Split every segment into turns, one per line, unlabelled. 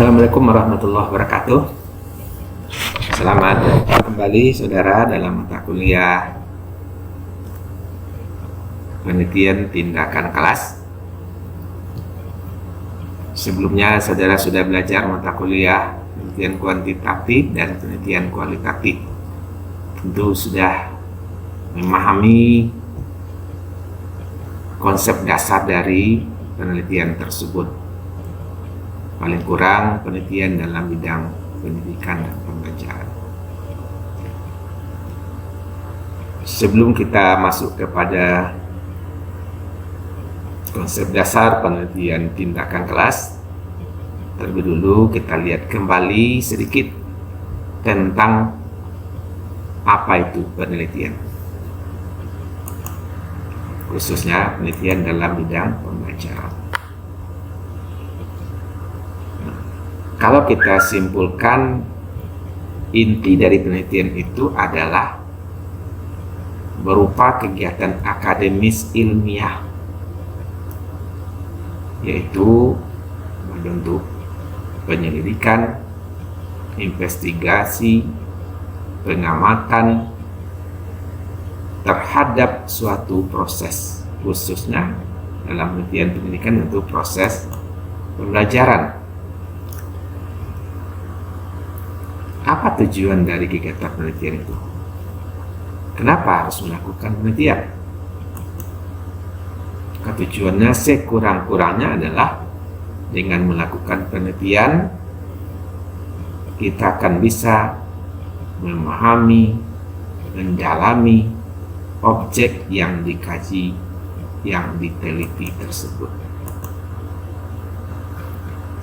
Assalamualaikum warahmatullahi wabarakatuh. Selamat datang kembali saudara dalam mata kuliah penelitian tindakan kelas. Sebelumnya saudara sudah belajar mata kuliah penelitian kuantitatif dan penelitian kualitatif. Tentu sudah memahami konsep dasar dari penelitian tersebut. Paling kurang penelitian dalam bidang pendidikan dan pembelajaran. Sebelum kita masuk kepada konsep dasar penelitian tindakan kelas, terlebih dulu kita lihat kembali sedikit tentang apa itu penelitian, khususnya penelitian dalam bidang pembelajaran. Kalau kita simpulkan, inti dari penelitian itu adalah berupa kegiatan akademis ilmiah, yaitu bentuk penyelidikan, investigasi, pengamatan terhadap suatu proses, khususnya dalam penelitian pendidikan untuk proses pembelajaran. Apa tujuan dari kegiatan penelitian itu? Kenapa harus melakukan penelitian? Tujuannya sekurang-kurangnya adalah dengan melakukan penelitian kita akan bisa memahami, mendalami objek yang dikaji, yang diteliti tersebut.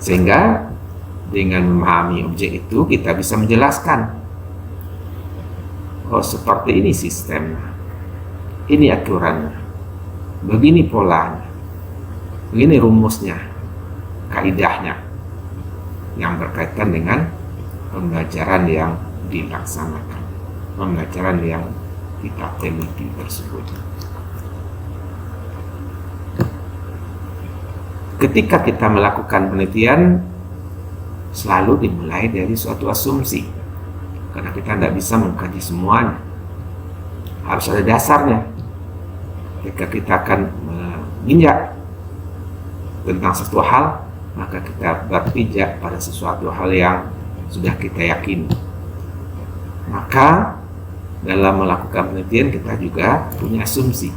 Sehingga dengan memahami objek itu kita bisa menjelaskan, oh seperti ini sistemnya, ini aturannya, begini polanya, begini rumusnya, kaidahnya yang berkaitan dengan pembelajaran yang dilaksanakan, pembelajaran yang kita teliti tersebut. Ketika kita melakukan penelitian, selalu dimulai dari suatu asumsi, karena kita tidak bisa mengkaji semuanya, harus ada dasarnya. Ketika kita akan menginjak tentang sesuatu hal, maka kita berpijak pada sesuatu hal yang sudah kita yakini. Maka dalam melakukan penelitian kita juga punya asumsi.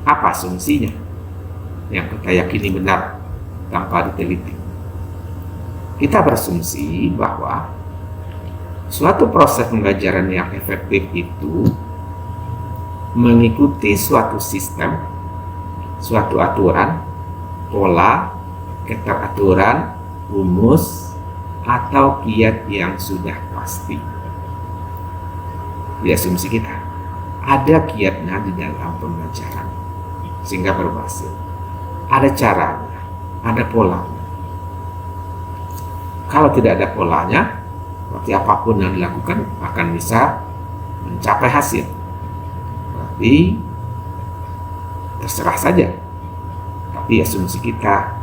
Apa asumsinya? Yang kita yakini benar tanpa diteliti. Kita berasumsi bahwa suatu proses pembelajaran yang efektif itu mengikuti suatu sistem, suatu aturan, pola, keteraturan, rumus, atau kiat yang sudah pasti. Di asumsi kita, ada kiatnya di dalam pembelajaran sehingga berhasil. Ada caranya, ada polanya. Kalau tidak ada polanya, berarti apapun yang dilakukan akan bisa mencapai hasil. Berarti terserah saja. Tapi asumsi kita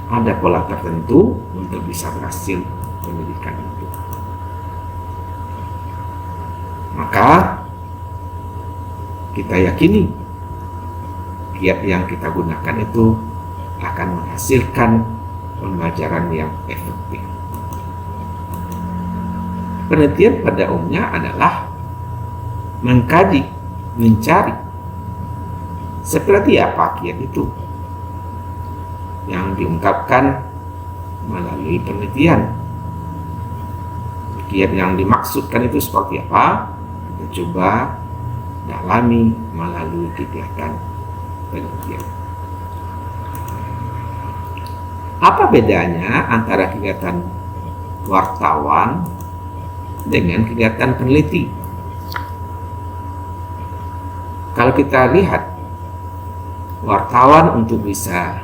ada pola tertentu untuk bisa berhasil pendidikan itu. Maka kita yakini kiat yang kita gunakan itu akan menghasilkan pembelajaran yang efektif. Penelitian pada umumnya adalah mengkaji, mencari seperti apa kiat itu yang diungkapkan melalui penelitian. Kiat yang dimaksudkan itu seperti apa? Kita coba dalami melalui kegiatan penelitian. Apa bedanya antara kegiatan wartawan dengan kegiatan peneliti? Kalau kita lihat, wartawan untuk bisa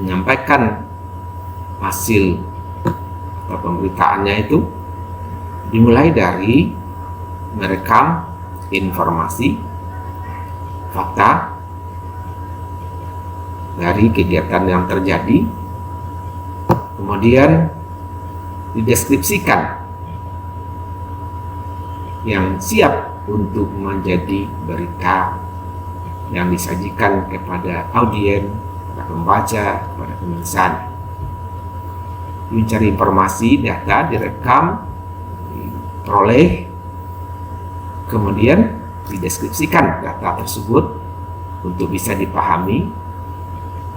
menyampaikan hasil atau pemberitaannya itu dimulai dari merekam informasi, fakta dari kegiatan yang terjadi, Kemudian dideskripsikan yang siap untuk menjadi berita yang disajikan kepada audiens, kepada pembaca, kepada pemirsa. Mencari informasi, data direkam, diperoleh, kemudian dideskripsikan data tersebut untuk bisa dipahami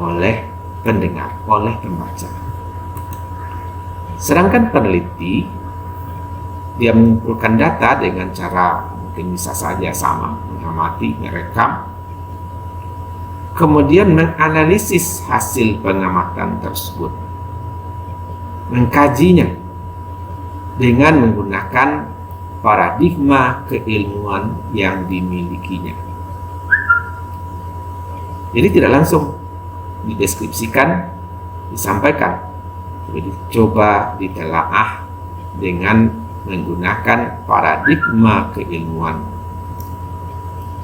oleh pendengar, oleh pembaca. Sedangkan peneliti, dia mengumpulkan data dengan cara mungkin bisa saja sama, mengamati, merekam, kemudian menganalisis hasil pengamatan tersebut, mengkajinya dengan menggunakan paradigma keilmuan yang dimilikinya. Jadi tidak langsung dideskripsikan, disampaikan, tapi dicoba ditelaah dengan menggunakan paradigma keilmuan.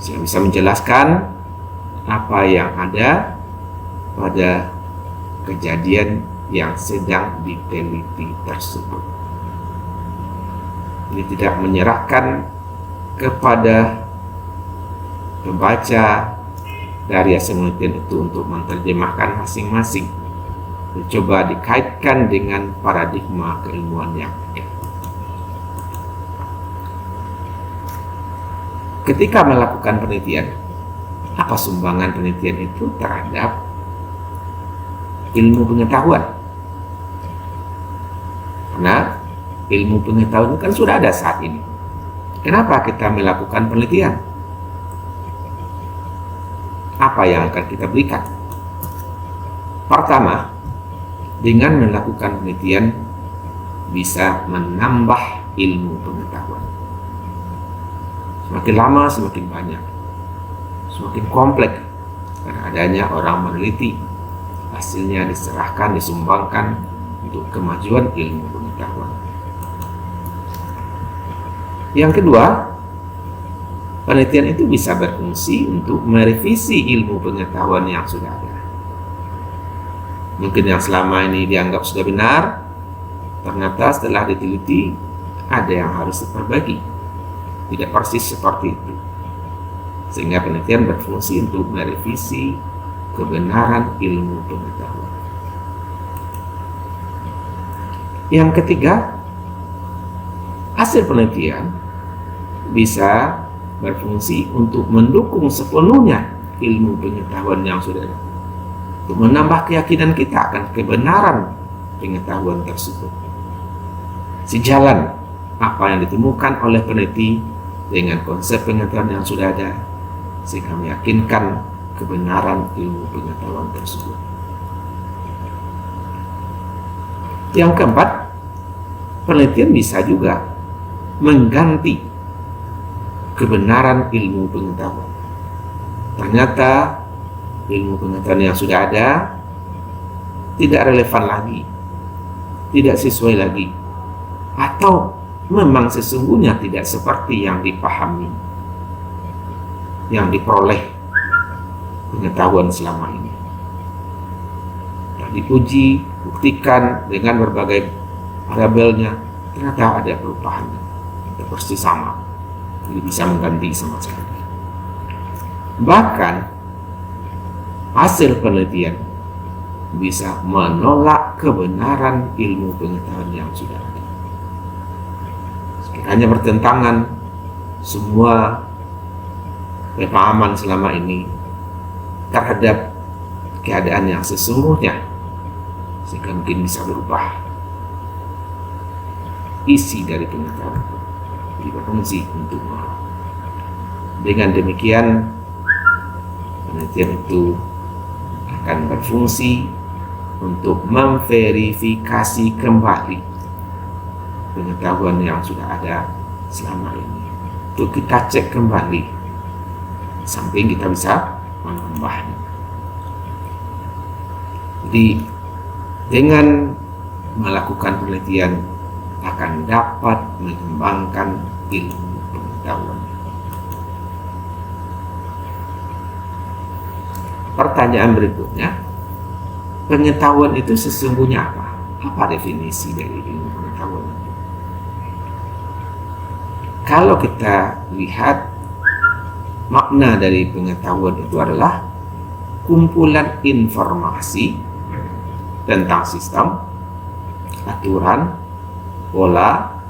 Saya bisa menjelaskan apa yang ada pada kejadian yang sedang diteliti tersebut. Ini tidak menyerahkan kepada pembaca dari hasil penelitian itu untuk menerjemahkan masing-masing. Coba dikaitkan dengan paradigma keilmuan yang ada. Ketika melakukan penelitian, apa sumbangan penelitian itu terhadap ilmu pengetahuan? Karena ilmu pengetahuan kan sudah ada saat ini. Kenapa kita melakukan penelitian? Apa yang akan kita berikan? Pertama, dengan melakukan penelitian bisa menambah ilmu pengetahuan. Semakin lama semakin banyak, semakin kompleks karena adanya orang meneliti, hasilnya diserahkan, disumbangkan untuk kemajuan ilmu pengetahuan. Yang kedua, penelitian itu bisa berfungsi untuk merevisi ilmu pengetahuan yang sudah ada. Mungkin yang selama ini dianggap sudah benar, ternyata setelah diteliti ada yang harus diperbaiki. Tidak persis seperti itu. Sehingga penelitian berfungsi untuk merevisi kebenaran ilmu pengetahuan. Yang ketiga, hasil penelitian bisa berfungsi untuk mendukung sepenuhnya ilmu pengetahuan yang sudah ada, untuk menambah keyakinan kita akan kebenaran pengetahuan tersebut. Sejalan apa yang ditemukan oleh peneliti dengan konsep pengetahuan yang sudah ada, sehingga meyakinkan kebenaran ilmu pengetahuan tersebut. Yang keempat, penelitian bisa juga mengganti kebenaran ilmu pengetahuan. Ternyata ilmu pengetahuan yang sudah ada tidak relevan lagi, tidak sesuai lagi, atau memang sesungguhnya tidak seperti yang dipahami, yang diperoleh pengetahuan selama ini. Dan dipuji, buktikan dengan berbagai variabelnya, ternyata ada perubahan, tidak persis sama, jadi bisa mengganti sama sekali. Bahkan hasil penelitian bisa menolak kebenaran ilmu pengetahuan yang sudah ada. Hanya bertentangan semua pemahaman selama ini terhadap keadaan yang sesungguhnya, sehingga mungkin bisa berubah isi dari pengetahuan itu berfungsi untuk menolong. Dengan demikian penelitian itu akan berfungsi untuk memverifikasi kembali pengetahuan yang sudah ada selama ini, untuk kita cek kembali, samping kita bisa menambahnya. Jadi dengan melakukan penelitian akan dapat mengembangkan ilmu pengetahuan. Pertanyaan berikutnya, pengetahuan itu sesungguhnya apa? Apa definisi dari ilmu pengetahuan? Kalau kita lihat, makna dari pengetahuan itu adalah kumpulan informasi tentang sistem, aturan, pola,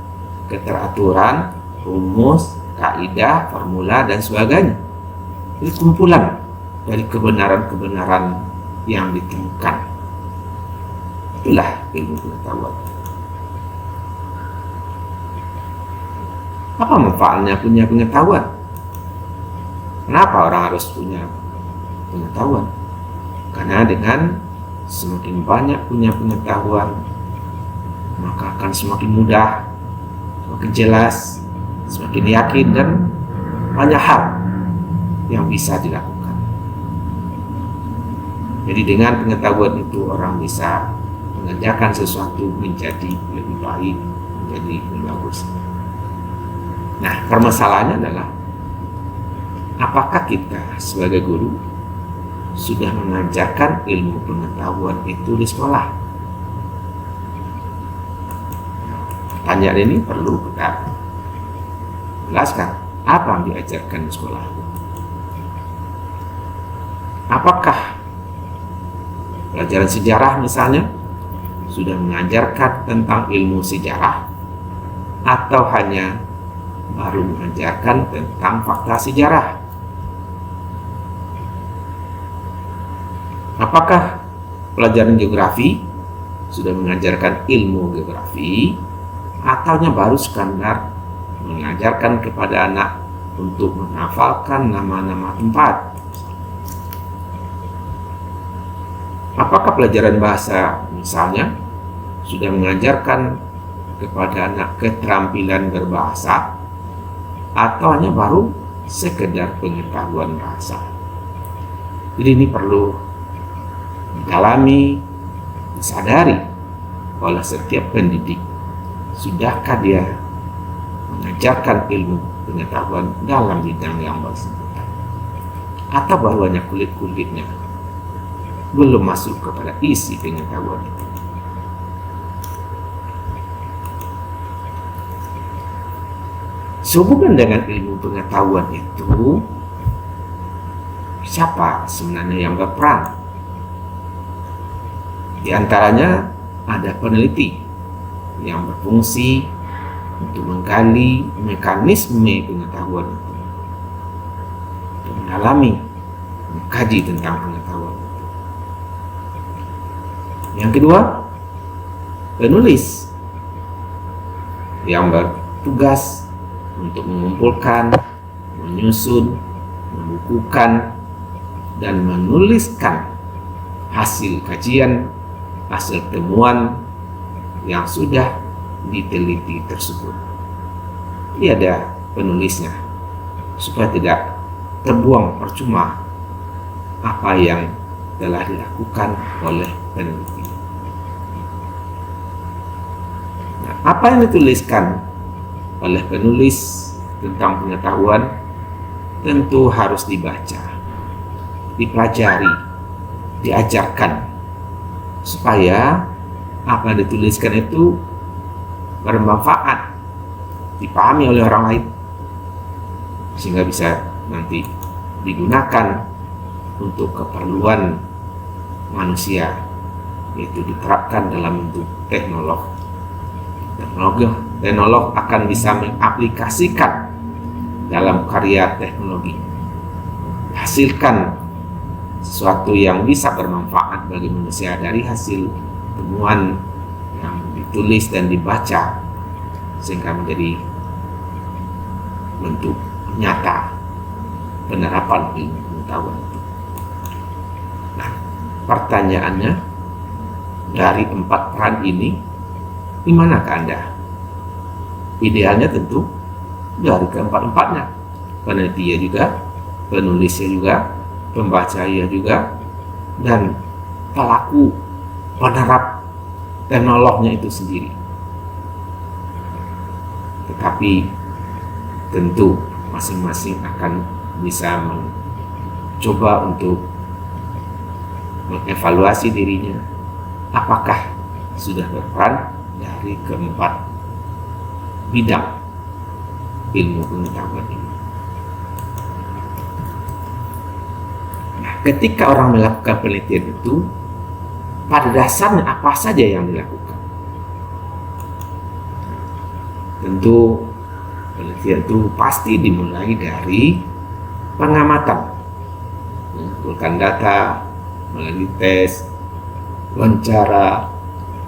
keteraturan, rumus, kaidah, formula, dan sebagainya. Itu kumpulan dari kebenaran-kebenaran yang ditemukan. Itulah ilmu pengetahuan. Apa manfaatnya punya pengetahuan? Kenapa orang harus punya pengetahuan? Karena dengan semakin banyak punya pengetahuan, maka akan semakin mudah, semakin jelas, semakin yakin, dan banyak hal yang bisa dilakukan. Jadi dengan pengetahuan itu orang bisa mengerjakan sesuatu menjadi lebih baik, menjadi lebih bagus. Nah, permasalahannya adalah apakah kita sebagai guru sudah mengajarkan ilmu pengetahuan itu di sekolah? Pertanyaan ini perlu kita jelaskan. Apa yang diajarkan di sekolah? Apakah pelajaran sejarah misalnya sudah mengajarkan tentang ilmu sejarah, atau hanya baru mengajarkan tentang fakta sejarah? Apakah pelajaran geografi sudah mengajarkan ilmu geografi, atau hanya baru sekadar mengajarkan kepada anak untuk menghafalkan nama-nama tempat? Apakah pelajaran bahasa misalnya sudah mengajarkan kepada anak keterampilan berbahasa, atau hanya baru sekedar pengetahuan bahasa? Jadi ini perlu didalami, disadari oleh setiap pendidik. Sudahkah dia mengajarkan ilmu pengetahuan dalam bidang yang bersangkutan, atau baru hanya kulit-kulitnya, belum masuk kepada isi pengetahuan itu? Sehubungan dengan ilmu pengetahuan itu, siapa sebenarnya yang berperan? Di antaranya ada peneliti yang berfungsi untuk menggali mekanisme pengetahuan itu, untuk mendalami, mengkaji tentang pengetahuan itu. Yang kedua, penulis yang bertugas untuk mengumpulkan, menyusun, membukukan, dan menuliskan hasil kajian, hasil temuan yang sudah diteliti tersebut. Ini ada penulisnya, supaya tidak terbuang percuma apa yang telah dilakukan oleh peneliti. Nah, apa yang dituliskan oleh penulis tentang pengetahuan tentu harus dibaca, dipelajari, diajarkan, supaya apa yang dituliskan itu bermanfaat, dipahami oleh orang lain, sehingga bisa nanti digunakan untuk keperluan manusia, yaitu diterapkan dalam bentuk teknologi. Teknolog akan bisa mengaplikasikan dalam karya teknologi, hasilkan sesuatu yang bisa bermanfaat bagi manusia dari hasil temuan yang ditulis dan dibaca, sehingga menjadi bentuk nyata penerapan ilmu pengetahuan itu. Nah, pertanyaannya, dari 4 peran ini, di manakah Anda? Idealnya tentu dari keempat-empatnya. Penelitinya juga, penulisnya juga, pembacanya juga, dan pelaku penerap teknologinya itu sendiri. Tetapi tentu masing-masing akan bisa mencoba untuk mengevaluasi dirinya. Apakah sudah berperan dari keempat bidang ilmu pengetahuan ini. Nah, ketika orang melakukan penelitian itu, pada dasarnya apa saja yang dilakukan? Tentu penelitian itu pasti dimulai dari pengamatan, mengumpulkan data melalui tes, wawancara,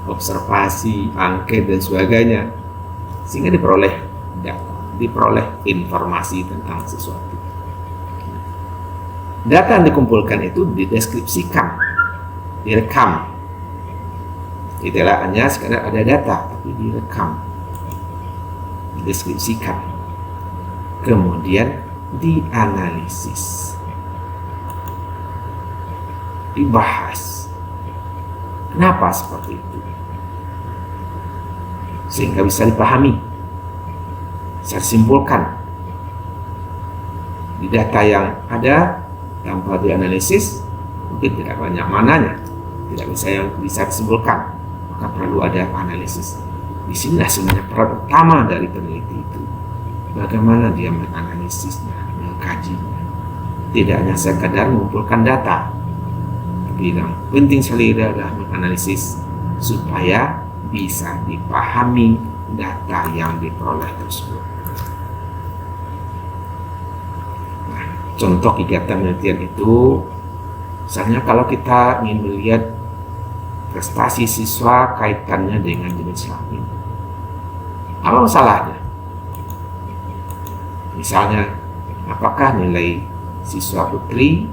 observasi, angket dan sebagainya, sehingga diperoleh data, diperoleh informasi tentang sesuatu. Data yang dikumpulkan itu dideskripsikan, direkam. Tidak hanya sekadar ada data, tapi direkam, dideskripsikan, kemudian dianalisis, dibahas. Kenapa seperti itu? Sehingga bisa dipahami, bisa disimpulkan. Di data yang ada tanpa dianalisis mungkin tidak banyak mananya, tidak bisa yang bisa disimpulkan, maka perlu ada analisis. Di sinilah sebenarnya peran utama dari peneliti itu, bagaimana dia menganalisisnya, mengkajinya. Tidak hanya sekadar mengumpulkan data, tapi yang penting sekali adalah menganalisis supaya bisa dipahami data yang diperoleh tersebut. Contoh kegiatan penelitian itu, misalnya kalau kita ingin melihat prestasi siswa kaitannya dengan jenis kelamin, apa masalahnya? Misalnya, apakah nilai siswa putri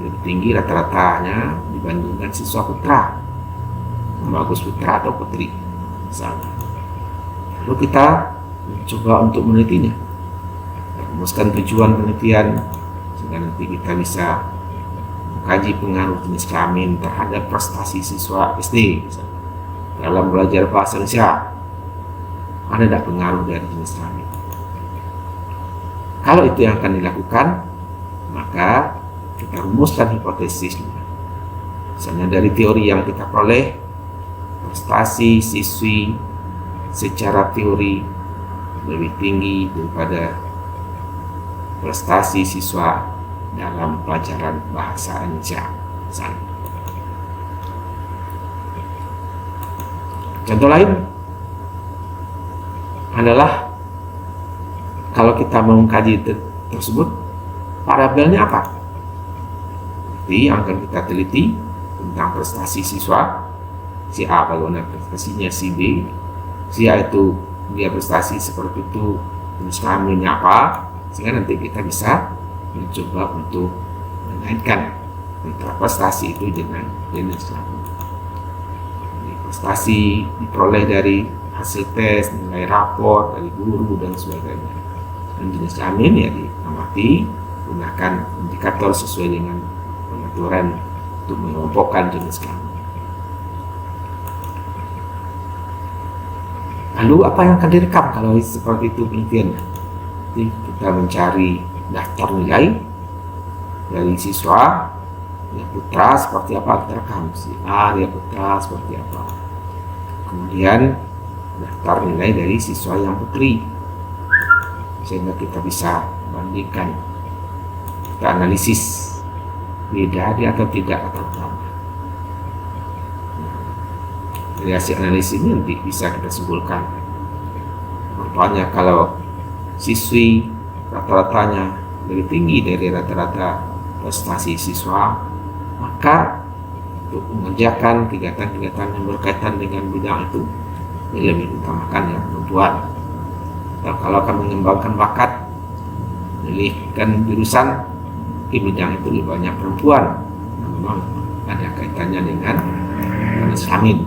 lebih tinggi rata-ratanya dibandingkan siswa putra, bagus putra atau putri, misalnya. Lalu kita mencoba untuk menelitinya, rumuskan tujuan penelitian, sehingga nanti kita bisa mengkaji pengaruh jenis kelamin terhadap prestasi siswa SD misalnya. Dalam belajar bahasa Indonesia, ada tidak pengaruh dari jenis kelamin? Kalau itu yang akan dilakukan, maka kita rumuskan hipotesisnya. Misalnya dari teori yang kita peroleh, prestasi siswi secara teori lebih tinggi daripada prestasi siswa dalam pelajaran bahasa Indonesia. Contoh lain adalah kalau kita mau mengkaji tersebut, parabelnya apa? Jadi yang akan kita teliti tentang prestasi siswa, si A bagaimana prestasinya, si B, si A itu dia prestasi seperti itu, jenis kelaminnya apa, sehingga nanti kita bisa mencoba untuk mengaitkan antara prestasi itu dengan jenis kelamin. Prestasi diperoleh dari hasil tes, nilai rapor dari guru dan sebagainya. Dan jenis kelamin ya diamati, gunakan indikator sesuai dengan pengaturan untuk mengelompokkan jenis kelamin. Lalu apa yang akan direkam kalau seperti itu penelitiannya? Jadi kita mencari daftar nilai dari siswa, dia putra seperti apa kita rekam, si A dia putra seperti apa. Kemudian daftar nilai dari siswa yang putri, sehingga kita bisa bandingkan, kita analisis beda dia atau tidak atau sama. Dari hasil analisis ini nanti bisa kita simpulkan, rupanya kalau siswi rata-ratanya lebih tinggi dari rata-rata prestasi siswa, maka untuk mengerjakan kegiatan-kegiatan yang berkaitan dengan bidang itu lebih utamakan yang perempuan. Dan kalau akan mengembangkan bakat, memilihkan jurusan di bidang itu lebih banyak perempuan, nah, memang ada kaitannya dengan jenis kelamin,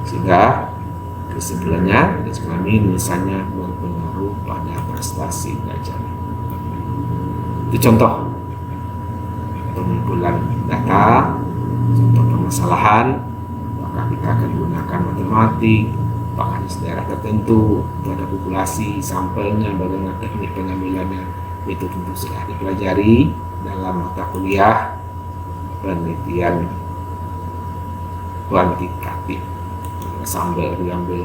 sehingga kesimpulannya jenis kelamin misalnya berpengaruh pada prestasi belajar. Itu contoh pengumpulan data, contoh permasalahan. Maka kita akan gunakan matematik, bahkan di daerah tertentu itu ada populasi, sampelnya, bagaimana teknik pengambilannya, itu tentu sudah dipelajari dalam mata kuliah penelitian kuantitatif. Sampel diambil,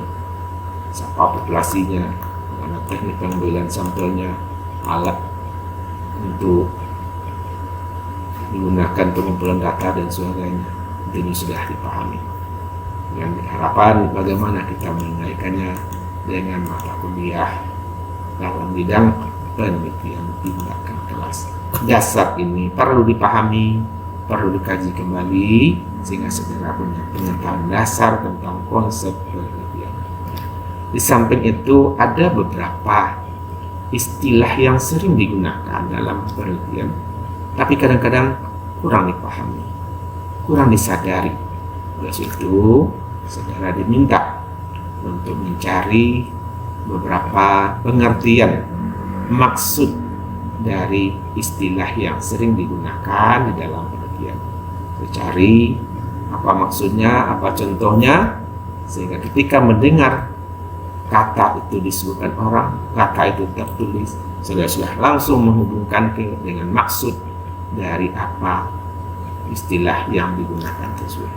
siapa populasinya, mana teknik pengambilan sampelnya, alat untuk menggunakan pengumpulan data dan sebagainya. Ini sudah dipahami. Dengan harapan bagaimana kita mengaitkannya dengan mata kuliah dalam bidang penelitian tindakan kelas. Dasar ini perlu dipahami, perlu dikaji kembali sehingga segera punya pengetahuan dasar tentang konsep penelitian. Di samping itu ada beberapa istilah yang sering digunakan dalam penelitian, tapi kadang-kadang kurang dipahami, kurang disadari. Oleh itu, saudara diminta untuk mencari beberapa pengertian maksud dari istilah yang sering digunakan di dalam penelitian. Cari apa maksudnya, apa contohnya, sehingga ketika mendengar kata itu disebutkan orang, kata itu tertulis, sudah langsung menghubungkan dengan maksud dari apa istilah yang digunakan tersebut.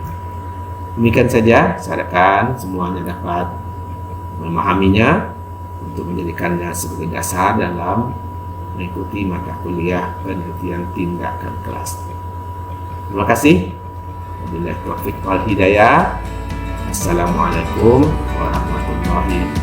Demikian saja, saya harapkan semuanya dapat memahaminya untuk menjadikannya sebagai dasar dalam mengikuti mata kuliah penelitian tindakan kelas. Terima kasih. Wabillahi taufiq wal hidayah. Assalamualaikum warahmatullahi wabarakatuh.